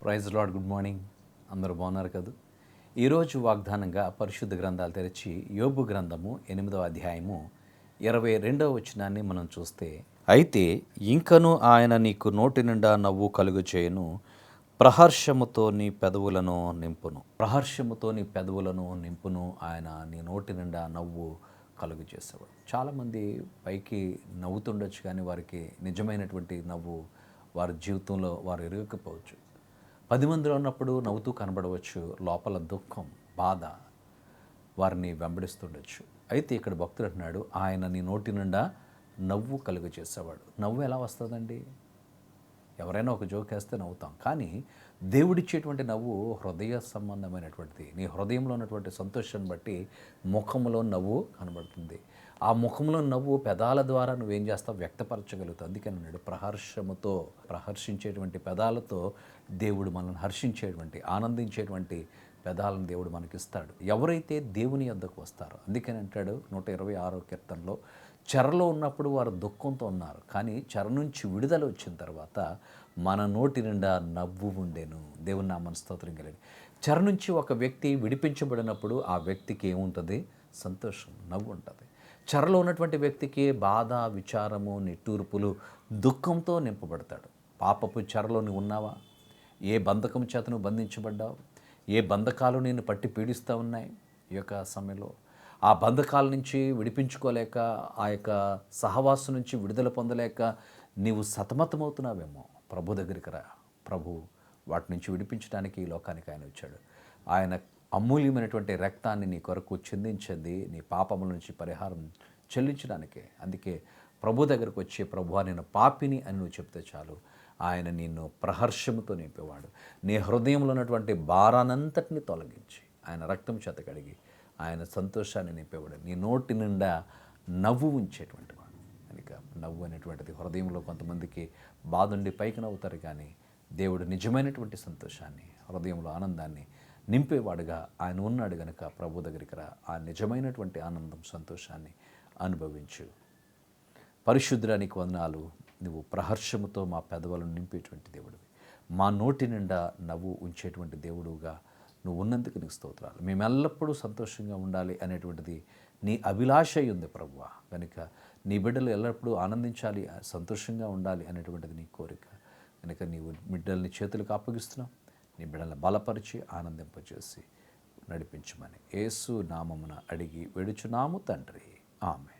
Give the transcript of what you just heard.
Praise lord. Good morning. అందరూ బాగున్నారు కదా? ఈరోజు వాగ్దానంగా పరిశుద్ధ గ్రంథాలు తెరిచి యోబు గ్రంథము 8వ అధ్యాయము 22వ వచనాన్ని మనం చూస్తే, అయితే ఇంకను ఆయన నీకు నోటి నిండా నవ్వు కలుగు చేయను, ప్రహర్షముతో నీ పెదవులను నింపును. ప్రహర్షముతో నీ పెదవులను నింపును. ఆయన నీ నోటి నిండా నవ్వు కలుగు చేసేవాడు. చాలామంది పైకి నవ్వుతుండొచ్చు, కానీ వారికి నిజమైనటువంటి నవ్వు వారి జీవితంలో వారు ఎరగకపోవచ్చు. 10 మందిలో ఉన్నప్పుడు నవ్వుతూ కనబడవచ్చు, లోపల దుఃఖం, బాధ వారిని వెంబడిస్తుండొచ్చు. అయితే ఇక్కడ భక్తుడు అంటున్నాడు, ఆయన నీ నోటి నిండా నవ్వు కలుగ చేసేవాడు. నవ్వు ఎలా వస్తుందండి? ఎవరైనా ఒక జోక్ వేస్తే నవ్వుతాం, కానీ దేవుడిచ్చేటువంటి నవ్వు హృదయ సంబంధమైనటువంటిది. నీ హృదయంలో ఉన్నటువంటి సంతోషాన్ని బట్టి ముఖంలో నవ్వు కనబడుతుంది. ఆ ముఖంలో నవ్వు పెదాల ద్వారా నువ్వేం చేస్తావు? వ్యక్తపరచగలుగుతావు. అందుకని అన్నాడు, ప్రహర్షముతో, ప్రహర్షించేటువంటి పెదాలతో దేవుడు మనల్ని హర్షించేటువంటి, ఆనందించేటువంటి పెదాలను దేవుడు మనకిస్తాడు ఎవరైతే దేవుని యొద్దకు వస్తారో. అందుకని అంటాడు 126వ కీర్తనలో, చెరలో ఉన్నప్పుడు వారు దుఃఖంతో ఉన్నారు, కానీ చెర నుంచి విడుదల వచ్చిన తర్వాత మన నోటి నిండా నవ్వు ఉండేను. దేవుని నామమున స్తోత్రం కలిగి. చెర నుంచి ఒక వ్యక్తి విడిపించబడినప్పుడు ఆ వ్యక్తికి ఏముంటుంది? సంతోషం, నవ్వు ఉంటుంది. చెరలో ఉన్నటువంటి వ్యక్తికి బాధ, విచారము, నిట్టూర్పులు, దుఃఖంతో నింపబడతాడు. పాపపు చెరలో నువ్వు ఉన్నావా? ఏ బంధకం చేత నువ్వు బంధించబడ్డావు? ఏ బంధకాలు నేను పట్టి పీడిస్తూ ఉన్నాయి? ఈ యొక్క సమయంలో ఆ బంధకాల నుంచి విడిపించుకోలేక, ఆ యొక్క సహవాసం నుంచి విడుదల పొందలేక నీవు సతమతమవుతున్నావేమో. ప్రభు దగ్గరికి రా. ప్రభు వాటి నుంచి విడిపించడానికి ఈ లోకానికి ఆయన వచ్చాడు. ఆయన అమూల్యమైనటువంటి రక్తాన్ని నీ కొరకు చిందించింది నీ పాపముల నుంచి పరిహారం చెల్లించడానికే. అందుకే ప్రభు దగ్గరకు వచ్చి, ప్రభువా నేను పాపిని అని నువ్వు చెప్తే చాలు, ఆయన నిన్ను ప్రహర్షముతో నింపేవాడు. నీ హృదయంలో ఉన్నటువంటి భారానంతటిని తొలగించి ఆయన రక్తం చేత కడిగి ఆయన సంతోషాన్ని నింపేవాడు. నీ నోటి నిండా నవ్వు ఉంచేటువంటి వాడు. కనుక నవ్వు అనేటువంటిది హృదయంలో కొంతమందికి బాధ ఉండి పైకి నవ్వుతారు, కానీ దేవుడు నిజమైనటువంటి సంతోషాన్ని, హృదయంలో ఆనందాన్ని నింపేవాడుగా ఆయన ఉన్నాడు. కనుక ప్రభు దగ్గరికి రా. ఆ నిజమైనటువంటి ఆనందం, సంతోషాన్ని అనుభవించు. పరిశుద్ధుడానికి వందనాలు. నువ్వు ప్రహర్షముతో మా పెదవులను నింపేటువంటి దేవుడివి, మా నోటి నిండా నవ్వు ఉంచేటువంటి దేవుడుగా నువ్వు ఉన్నందుకు నీకు స్తోత్రాలు. మేము ఎల్లప్పుడూ సంతోషంగా ఉండాలి అనేటువంటిది నీ అభిలాష ఉంది ప్రభువా. కనుక నీ బిడ్డలు ఎల్లప్పుడూ ఆనందించాలి, సంతోషంగా ఉండాలి అనేటువంటిది నీ కోరిక. కనుక నీవు బిడ్డల్ని చేతులకు అప్పగిస్తున్నావు. నీ బిడ్డల్ని బలపరిచి ఆనందింపచేసి నడిపించమని యేసు నామమున అడిగి వేడుచున్నాము తండ్రి. ఆమెన్.